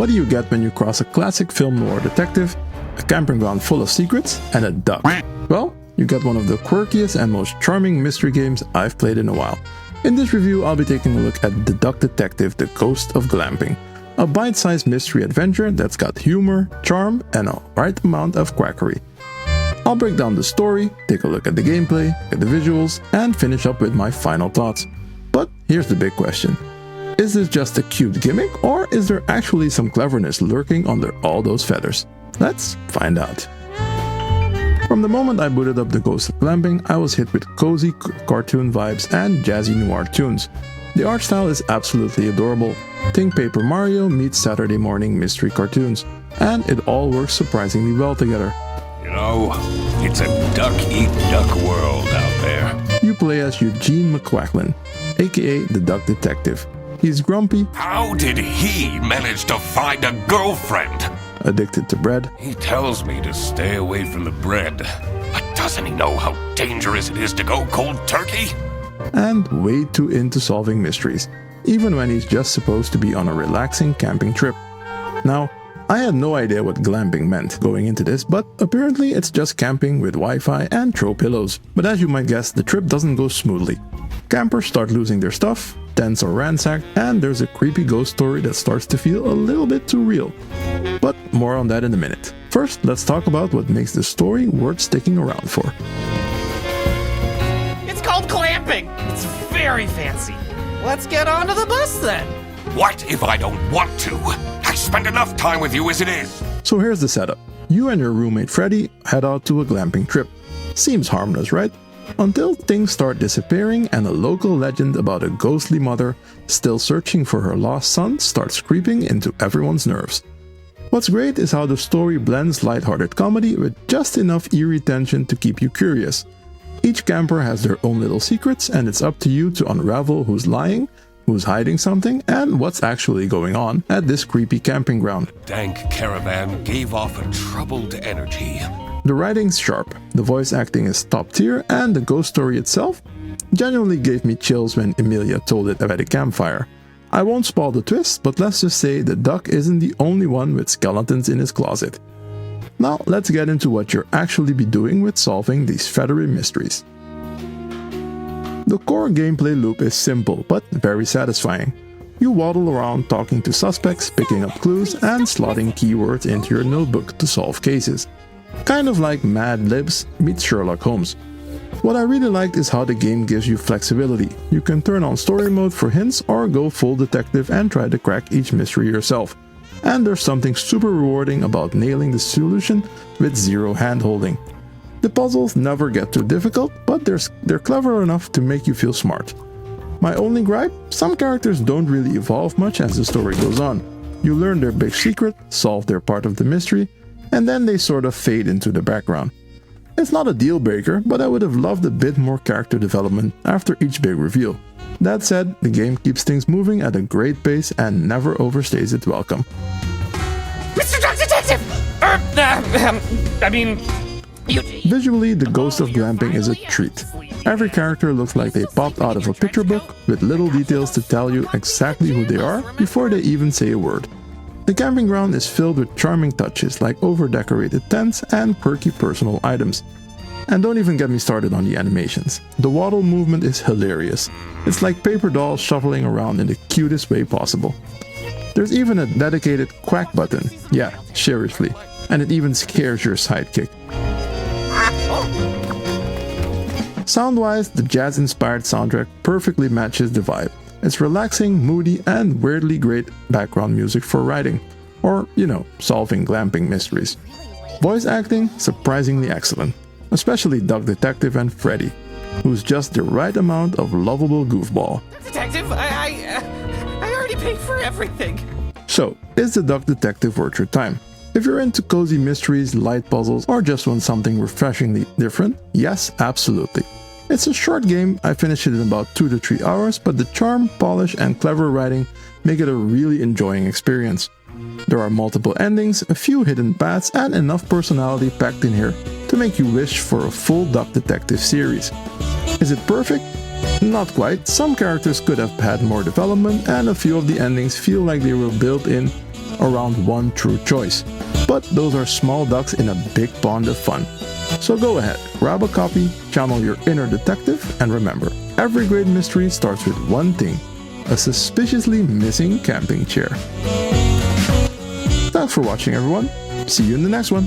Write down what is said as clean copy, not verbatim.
What do you get when you cross a classic film noir detective, a camping ground full of secrets, and a duck? Well, you get one of the quirkiest and most charming mystery games I've played in a while. In this review, I'll be taking a look at The Duck Detective: The Ghost of Glamping, a bite-sized mystery adventure that's got humor, charm, and a right amount of quackery. I'll break down the story, take a look at the gameplay, at the visuals, and finish up with my final thoughts. But here's the big question. Is this just a cute gimmick, or is there actually some cleverness lurking under all those feathers? Let's find out. From the moment I booted up the Ghost of Glamping, I was hit with cozy cartoon vibes and jazzy noir tunes. The art style is absolutely adorable. Think Paper Mario meets Saturday morning mystery cartoons, and it all works surprisingly well together. You know, it's a duck-eat-duck world out there. You play as Eugene McQuacklin, aka the Duck Detective. He's grumpy. How did he manage to find a girlfriend? Addicted to bread. He tells me to stay away from the bread. But doesn't he know how dangerous it is to go cold turkey? And way too into solving mysteries, even when he's just supposed to be on a relaxing camping trip. Now, I had no idea what glamping meant going into this, but apparently it's just camping with Wi-Fi and throw pillows. But as you might guess, the trip doesn't go smoothly. Campers start losing their stuff, tents are ransacked, and there's a creepy ghost story that starts to feel a little bit too real. But more on that in a minute. First, let's talk about what makes the story worth sticking around for. It's called glamping! It's very fancy. Let's get onto the bus then. What if I don't want to? I spend enough time with you as it is. So here's the setup. You and your roommate Freddy head out to a glamping trip. Seems harmless, right? Until things start disappearing and a local legend about a ghostly mother still searching for her lost son starts creeping into everyone's nerves. What's great is how the story blends lighthearted comedy with just enough eerie tension to keep you curious. Each camper has their own little secrets, and it's up to you to unravel who's lying, who's hiding something, and what's actually going on at this creepy camping ground. The dank caravan gave off a troubled energy. The writing's sharp, the voice acting is top tier, and the ghost story itself genuinely gave me chills when Emilia told it at a campfire. I won't spoil the twist, but let's just say the duck isn't the only one with skeletons in his closet. Now let's get into what you'll actually be doing with solving these feathery mysteries. The core gameplay loop is simple but very satisfying. You waddle around talking to suspects, picking up clues, and slotting keywords into your notebook to solve cases. Kind of like Mad Libs meets Sherlock Holmes. What I really liked is how the game gives you flexibility. You can turn on story mode for hints or go full detective and try to crack each mystery yourself. And there's something super rewarding about nailing the solution with zero hand-holding. The puzzles never get too difficult, but they're clever enough to make you feel smart. My only gripe? Some characters don't really evolve much as the story goes on. You learn their big secret, solve their part of the mystery, and then they sort of fade into the background. It's not a deal breaker, but I would have loved a bit more character development after each big reveal. That said, the game keeps things moving at a great pace and never overstays its welcome. Mr. Duck Detective! Visually, the Ghost of Glamping is a treat. Every character looks like they popped out of a picture book, with little details to tell you exactly who they are before they even say a word. The camping ground is filled with charming touches like over-decorated tents and quirky personal items. And don't even get me started on the animations. The waddle movement is hilarious. It's like paper dolls shuffling around in the cutest way possible. There's even a dedicated quack button. Yeah, seriously. And it even scares your sidekick. Sound-wise, the jazz-inspired soundtrack perfectly matches the vibe. It's relaxing, moody, and weirdly great background music for writing, or, solving glamping mysteries. Voice acting, surprisingly excellent, especially Duck Detective and Freddy, who's just the right amount of lovable goofball. Detective, I already paid for everything. So, is the Duck Detective worth your time? If you're into cozy mysteries, light puzzles, or just want something refreshingly different, yes, absolutely. It's a short game, I finished it in about 2 to 3 hours, but the charm, polish, and clever writing make it a really enjoying experience. There are multiple endings, a few hidden paths, and enough personality packed in here to make you wish for a full Duck Detective series. Is it perfect? Not quite. Some characters could have had more development, and a few of the endings feel like they were built in around one true choice. But those are small ducks in a big pond of fun. So go ahead, grab a copy, channel your inner detective, and remember, every great mystery starts with one thing: a suspiciously missing camping chair. Thanks for watching, everyone. See you in the next one.